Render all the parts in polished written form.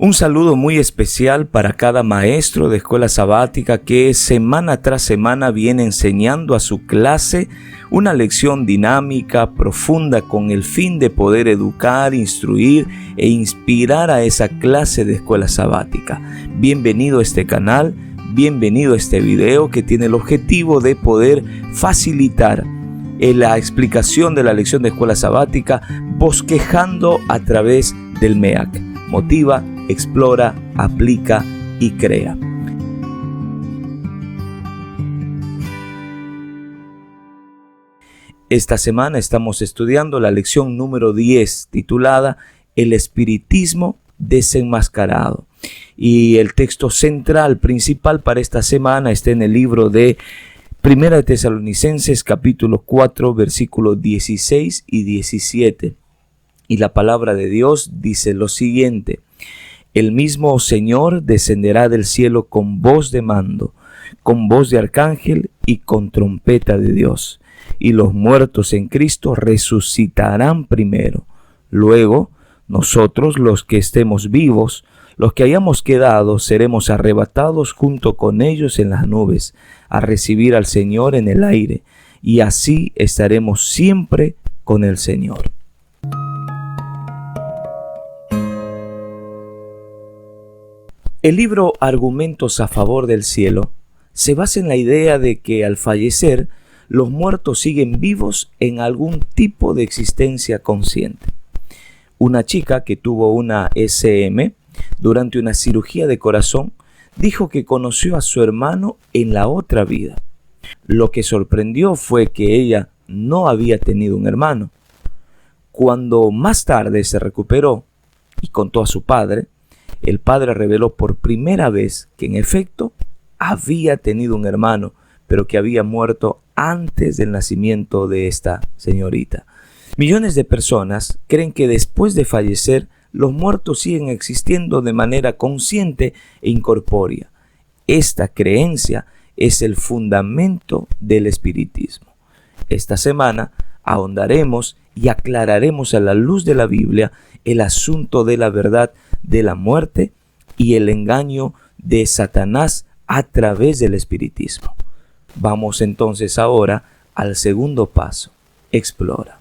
Un saludo muy especial para cada maestro de escuela sabática que semana tras semana viene enseñando a su clase una lección dinámica, profunda, con el fin de poder educar, instruir e inspirar a esa clase de escuela sabática. Bienvenido a este canal, bienvenido a este video que tiene el objetivo de poder facilitar la explicación de la lección de escuela sabática bosquejando a través del MEAC. Motiva, explora, aplica y crea. Esta semana estamos estudiando la lección número 10 titulada El espiritismo desenmascarado. Y el texto central, principal para esta semana está en el libro de Primera de Tesalonicenses capítulo 4 versículos 16 y 17. Y la palabra de Dios dice lo siguiente: el mismo Señor descenderá del cielo con voz de mando, con voz de arcángel y con trompeta de Dios. Y los muertos en Cristo resucitarán primero. Luego, nosotros los que estemos vivos, los que hayamos quedado, seremos arrebatados junto con ellos en las nubes, a recibir al Señor en el aire, y así estaremos siempre con el Señor. El libro Argumentos a favor del cielo se basa en la idea de que al fallecer, los muertos siguen vivos en algún tipo de existencia consciente. Una chica que tuvo una SM durante una cirugía de corazón dijo que conoció a su hermano en la otra vida. Lo que sorprendió fue que ella no había tenido un hermano. Cuando más tarde se recuperó y contó a su padre, el padre reveló por primera vez que en efecto había tenido un hermano, pero que había muerto antes del nacimiento de esta señorita. Millones de personas creen que después de fallecer, los muertos siguen existiendo de manera consciente e incorpórea. Esta creencia es el fundamento del espiritismo. Esta semana ahondaremos y aclararemos a la luz de la Biblia el asunto de la verdad de la muerte y el engaño de Satanás a través del espiritismo. Vamos entonces ahora al segundo paso: explora.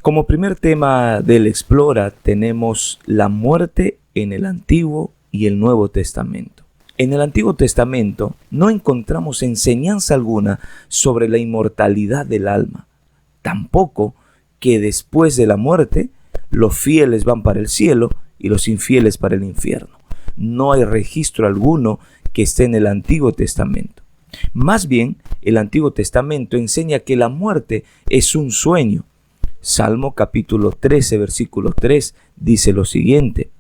Como primer tema del explora tenemos la muerte en el Antiguo y el Nuevo Testamento. En el Antiguo Testamento no encontramos enseñanza alguna sobre la inmortalidad del alma. Tampoco que después de la muerte los fieles van para el cielo y los infieles para el infierno. No hay registro alguno que esté en el Antiguo Testamento. Más bien, el Antiguo Testamento enseña que la muerte es un sueño. Salmo capítulo 13, versículo 3 dice lo siguiente: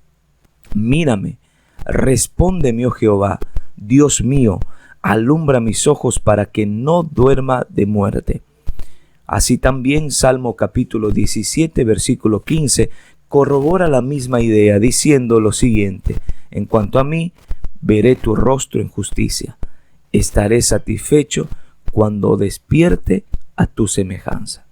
mírame, respóndeme, oh Jehová, Dios mío, alumbra mis ojos para que no duerma de muerte. Así también Salmo capítulo 17, versículo 15, corrobora la misma idea diciendo lo siguiente: en cuanto a mí, veré tu rostro en justicia. Estaré satisfecho cuando despierte a tu semejanza.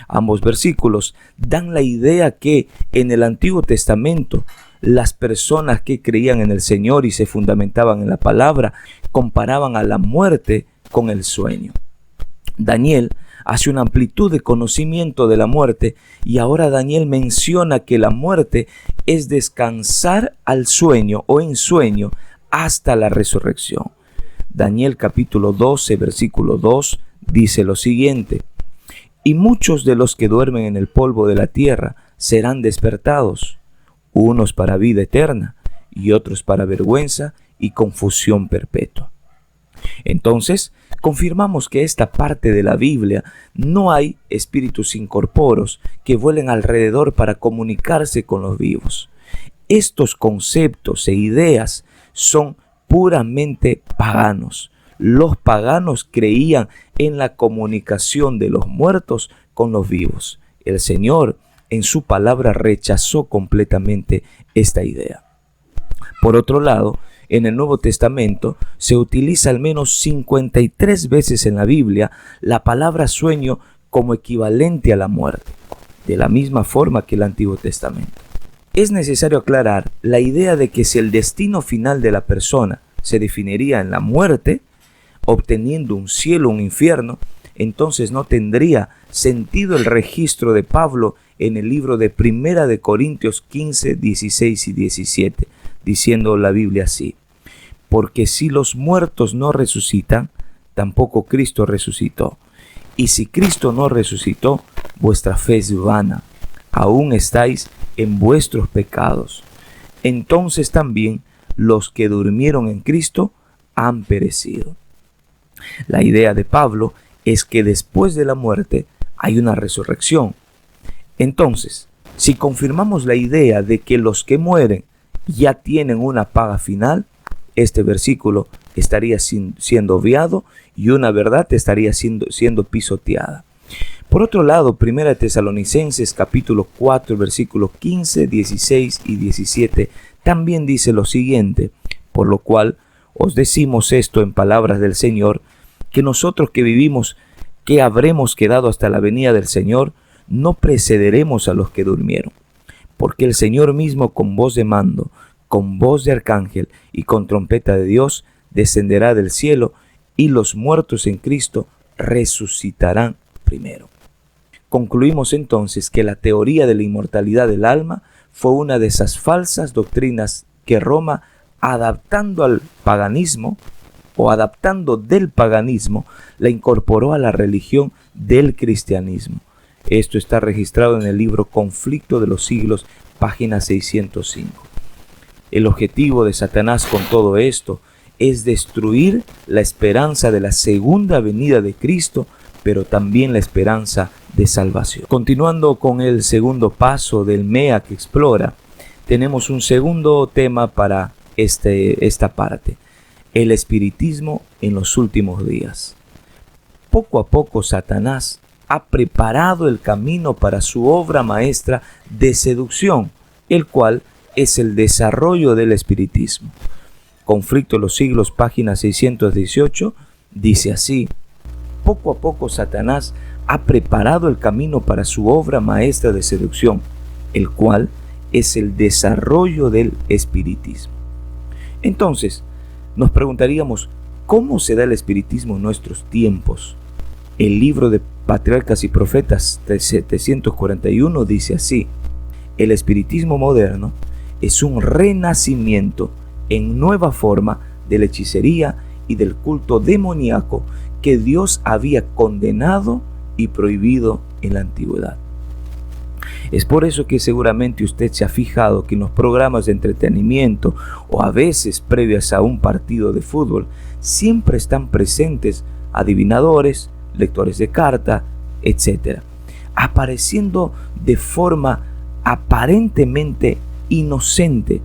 Ambos versículos dan la idea que en el Antiguo Testamento las personas que creían en el Señor y se fundamentaban en la palabra comparaban a la muerte con el sueño. Daniel hace una amplitud de conocimiento de la muerte y ahora Daniel menciona que la muerte es descansar al sueño o en sueño hasta la resurrección. Daniel capítulo 12 versículo 2 dice lo siguiente: y muchos de los que duermen en el polvo de la tierra serán despertados, unos para vida eterna y otros para vergüenza y confusión perpetua. Entonces, confirmamos que esta parte de la Biblia no hay espíritus incorpóreos que vuelen alrededor para comunicarse con los vivos. Estos conceptos e ideas son puramente paganos. Los paganos creían en la comunicación de los muertos con los vivos. El Señor, en su palabra, rechazó completamente esta idea. Por otro lado, en el Nuevo Testamento se utiliza al menos 53 veces en la Biblia la palabra sueño como equivalente a la muerte. de la misma forma que el Antiguo Testamento. Es necesario aclarar la idea de que si el destino final de la persona se definiría en la muerte, obteniendo un cielo o un infierno, entonces no tendría sentido el registro de Pablo en el libro de Primera de Corintios 15, 16 y 17, diciendo la Biblia así: porque si los muertos no resucitan, tampoco Cristo resucitó. Y si Cristo no resucitó, vuestra fe es vana, aún estáis en vuestros pecados. Entonces también los que durmieron en Cristo han perecido. La idea de Pablo es que después de la muerte hay una resurrección. Entonces, si confirmamos la idea de que los que mueren ya tienen una paga final, este versículo estaría siendo obviado y una verdad estaría siendo pisoteada. Por otro lado, 1 Tesalonicenses capítulo 4, versículos 15, 16 y 17 también dice lo siguiente: por lo cual os decimos esto en palabras del Señor, que nosotros que vivimos, que habremos quedado hasta la venida del Señor, no precederemos a los que durmieron. Porque el Señor mismo, con voz de mando, con voz de arcángel y con trompeta de Dios, descenderá del cielo, y los muertos en Cristo resucitarán primero. Concluimos entonces que la teoría de la inmortalidad del alma fue una de esas falsas doctrinas que Roma, adaptando al paganismo o adaptando del paganismo, la incorporó a la religión del cristianismo. Esto está registrado en el libro Conflicto de los Siglos, página 605. El objetivo de Satanás con todo esto es destruir la esperanza de la segunda venida de Cristo, pero también la esperanza de salvación. Continuando con el segundo paso del MEA que explora, tenemos un segundo tema para esta parte: el espiritismo en los últimos días. Poco a poco Satanás ha preparado el camino para su obra maestra de seducción, el cual es el desarrollo del espiritismo. Conflicto de los Siglos, página 618, dice así: poco a poco Satanás ha preparado el camino para su obra maestra de seducción, el cual es el desarrollo del espiritismo. Entonces, nos preguntaríamos, ¿cómo se da el espiritismo en nuestros tiempos? El libro de Patriarcas y Profetas 741 dice así: el espiritismo moderno es un renacimiento en nueva forma de la hechicería y del culto demoníaco que Dios había condenado y prohibido en la antigüedad. Es por eso que seguramente usted se ha fijado que en los programas de entretenimiento o a veces previas a un partido de fútbol siempre están presentes adivinadores, lectores de carta, etc., apareciendo de forma aparentemente inocente.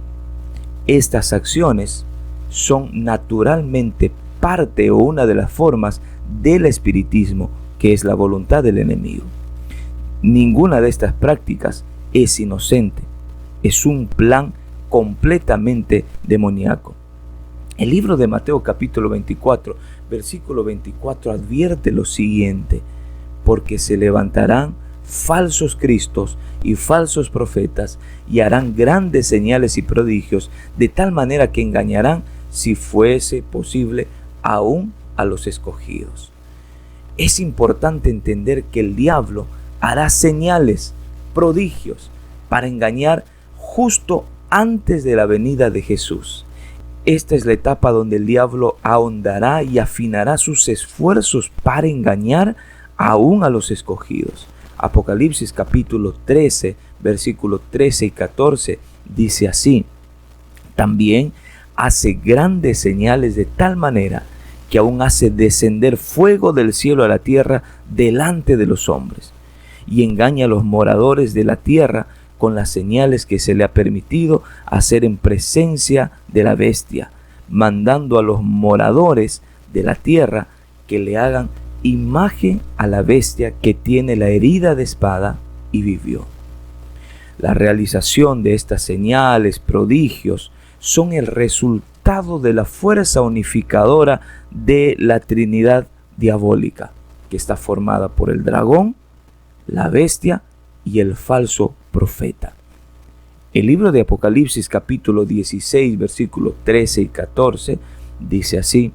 Estas acciones son naturalmente parte o una de las formas del espiritismo, que es la voluntad del enemigo. Ninguna de estas prácticas es inocente, es un plan completamente demoníaco. El libro de Mateo capítulo 24, versículo 24 advierte lo siguiente: porque se levantarán falsos cristos y falsos profetas y harán grandes señales y prodigios, de tal manera que engañarán, si fuese posible, aún a los escogidos. Es importante entender que el diablo hará señales, prodigios, para engañar justo antes de la venida de Jesús. Esta es la etapa donde el diablo ahondará y afinará sus esfuerzos para engañar aún a los escogidos. Apocalipsis capítulo 13, versículos 13 y 14 dice así: también hace grandes señales de tal manera que aún hace descender fuego del cielo a la tierra delante de los hombres, y engaña a los moradores de la tierra con las señales que se le ha permitido hacer en presencia de la bestia, mandando a los moradores de la tierra que le hagan imagen a la bestia que tiene la herida de espada y vivió. La realización de estas señales, prodigios, son el resultado de la fuerza unificadora de la Trinidad diabólica, que está formada por el dragón, la bestia y el falso profeta. El libro de Apocalipsis capítulo 16 versículos 13 y 14 dice así: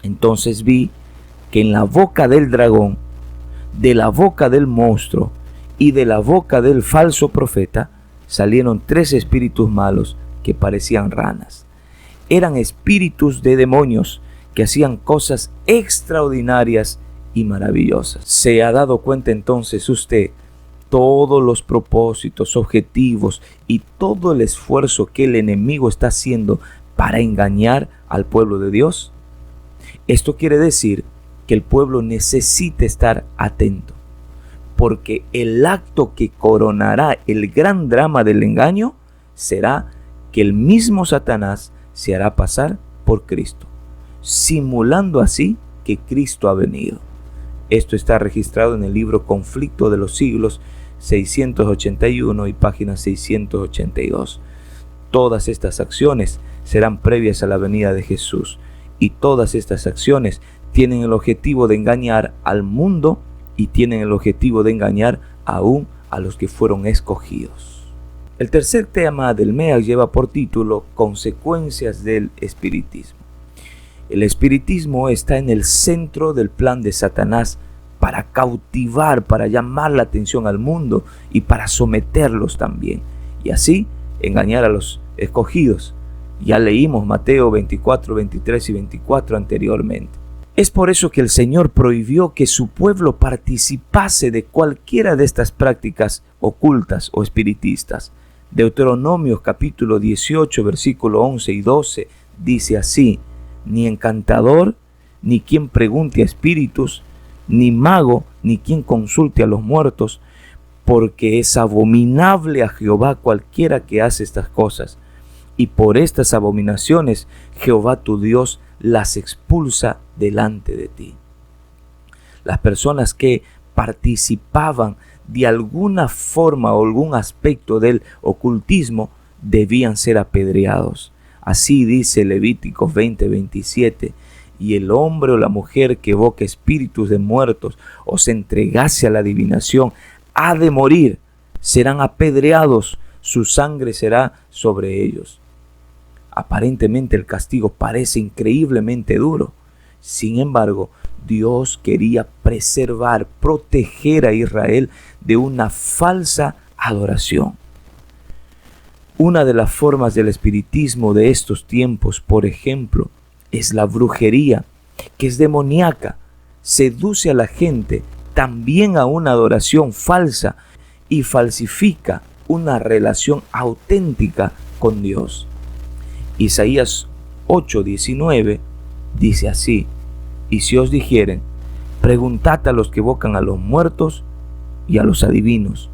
entonces vi que en la boca del dragón, de la boca del monstruo y de la boca del falso profeta salieron 3 espíritus malos que parecían ranas. Eran espíritus de demonios que hacían cosas extraordinarias y maravillosas. ¿Se ha dado cuenta entonces usted todos los propósitos, objetivos y todo el esfuerzo que el enemigo está haciendo para engañar al pueblo de Dios? Esto quiere decir que el pueblo necesita estar atento, porque el acto que coronará el gran drama del engaño será que el mismo Satanás se hará pasar por Cristo, simulando así que Cristo ha venido. Esto está registrado en el libro Conflicto de los Siglos 681 y página 682. Todas estas acciones serán previas a la venida de Jesús, y todas estas acciones tienen el objetivo de engañar al mundo y tienen el objetivo de engañar aún a los que fueron escogidos. El tercer tema del MEAC lleva por título Consecuencias del Espiritismo. El espiritismo está en el centro del plan de Satanás para cautivar, para llamar la atención al mundo y para someterlos también, y así engañar a los escogidos. Ya leímos Mateo 24, 23 y 24 anteriormente. Es por eso que el Señor prohibió que su pueblo participase de cualquiera de estas prácticas ocultas o espiritistas. Deuteronomio capítulo 18, versículo 11 y 12 dice así: ni encantador, ni quien pregunte a espíritus, ni mago, ni quien consulte a los muertos, porque es abominable a Jehová cualquiera que hace estas cosas. Y por estas abominaciones Jehová tu Dios las expulsa delante de ti. Las personas que participaban de alguna forma o algún aspecto del ocultismo debían ser apedreados. Así dice Levíticos 20:27. Y el hombre o la mujer que evoque espíritus de muertos o se entregase a la adivinación ha de morir, serán apedreados, su sangre será sobre ellos. Aparentemente el castigo parece increíblemente duro. Sin embargo, Dios quería preservar, proteger a Israel de una falsa adoración. Una de las formas del espiritismo de estos tiempos, por ejemplo, es la brujería, que es demoníaca, seduce a la gente también a una adoración falsa y falsifica una relación auténtica con Dios. Isaías 8:19 dice así: y si os dijeren, preguntad a los que evocan a los muertos y a los adivinos,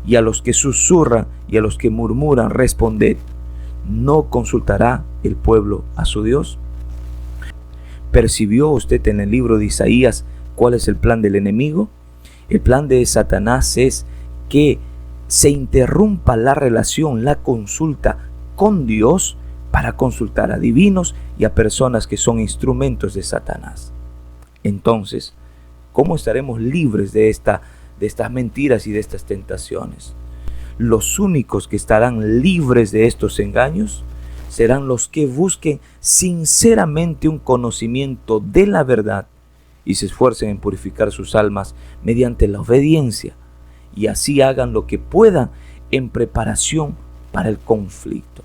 y a los que susurran y a los que murmuran, responded, ¿no consultará el pueblo a su Dios? ¿Percibió usted en el libro de Isaías cuál es el plan del enemigo? El plan de Satanás es que se interrumpa la relación, la consulta con Dios para consultar a divinos y a personas que son instrumentos de Satanás. Entonces, ¿cómo estaremos libres de estas mentiras y de estas tentaciones? Los únicos que estarán libres de estos engaños serán los que busquen sinceramente un conocimiento de la verdad y se esfuercen en purificar sus almas mediante la obediencia, y así hagan lo que puedan en preparación para el conflicto.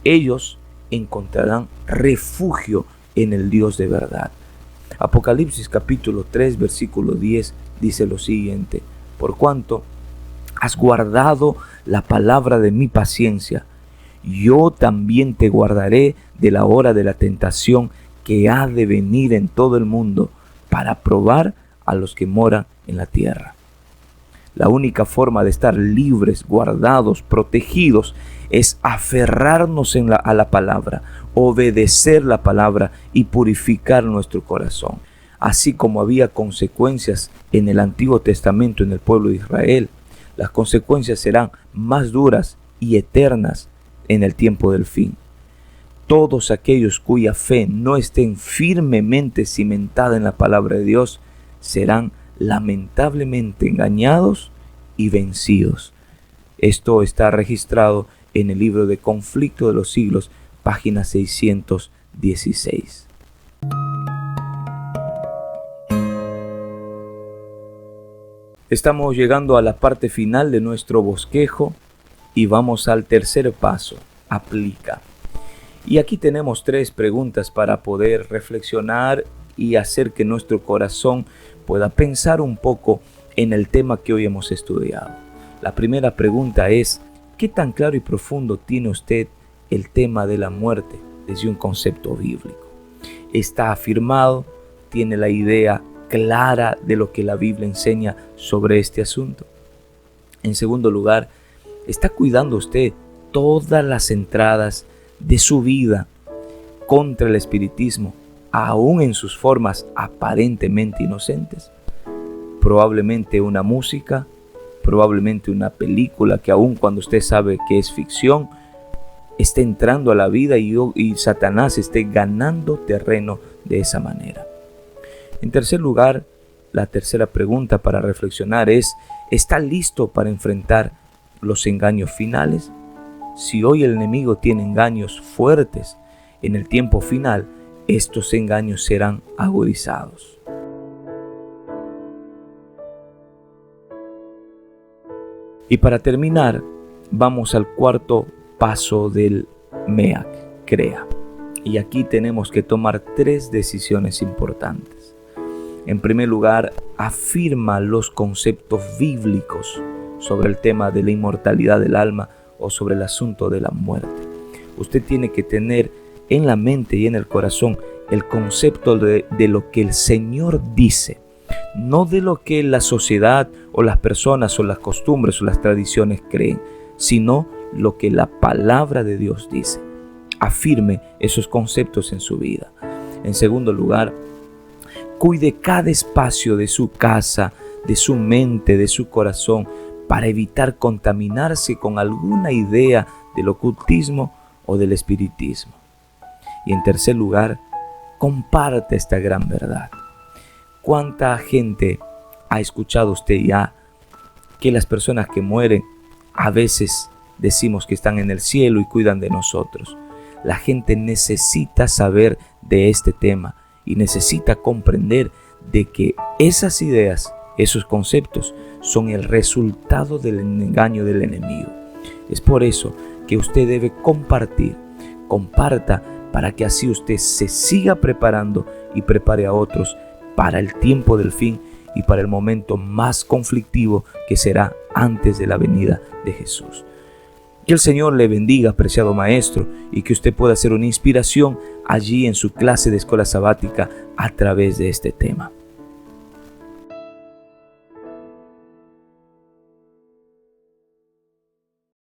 Ellos encontrarán refugio en el Dios de verdad. Apocalipsis capítulo 3 versículo 10 dice lo siguiente: por cuanto has guardado la palabra de mi paciencia, yo también te guardaré de la hora de la tentación que ha de venir en todo el mundo para probar a los que moran en la tierra. La única forma de estar libres, guardados, protegidos, es aferrarnos a la palabra, obedecer la palabra y purificar nuestro corazón. Así como había consecuencias en el Antiguo Testamento en el pueblo de Israel, las consecuencias serán más duras y eternas en el tiempo del fin. Todos aquellos cuya fe no estén firmemente cimentada en la palabra de Dios serán lamentablemente engañados y vencidos. Esto está registrado en el libro de Conflicto de los Siglos, página 616. Estamos llegando a la parte final de nuestro bosquejo y vamos al tercer paso: aplica. Y aquí tenemos 3 preguntas para poder reflexionar y hacer que nuestro corazón pueda pensar un poco en el tema que hoy hemos estudiado. La primera pregunta es: ¿qué tan claro y profundo tiene usted el tema de la muerte desde un concepto bíblico? ¿Está afirmado? ¿Tiene la idea clara de lo que la Biblia enseña sobre este asunto? En segundo lugar, ¿está cuidando usted todas las entradas de su vida contra el espiritismo, aún en sus formas aparentemente inocentes? Probablemente una música, probablemente una película que aun cuando usted sabe que es ficción, esté entrando a la vida y Satanás esté ganando terreno de esa manera. En tercer lugar, la tercera pregunta para reflexionar es: ¿está listo para enfrentar los engaños finales? Si hoy el enemigo tiene engaños fuertes, en el tiempo final estos engaños serán agudizados. Y para terminar, vamos al cuarto paso del MEAC, crea. Y aquí tenemos que tomar 3 decisiones importantes. En primer lugar, afirma los conceptos bíblicos sobre el tema de la inmortalidad del alma o sobre el asunto de la muerte. Usted tiene que tener en la mente y en el corazón el concepto de lo que el Señor dice, no de lo que la sociedad o las personas o las costumbres o las tradiciones creen, sino lo que la palabra de Dios dice. Afirme esos conceptos en su vida. En segundo lugar, cuide cada espacio de su casa, de su mente, de su corazón, para evitar contaminarse con alguna idea del ocultismo o del espiritismo. Y en tercer lugar, comparte esta gran verdad. ¿Cuánta gente ha escuchado usted ya que las personas que mueren a veces decimos que están en el cielo y cuidan de nosotros? La gente necesita saber de este tema y necesita comprender de que esas ideas, esos conceptos son el resultado del engaño del enemigo. Es por eso que usted debe comparta para que así usted se siga preparando y prepare a otros para el tiempo del fin y para el momento más conflictivo que será antes de la venida de Jesús. Que el Señor le bendiga, apreciado maestro, y que usted pueda ser una inspiración allí en su clase de escuela sabática a través de este tema.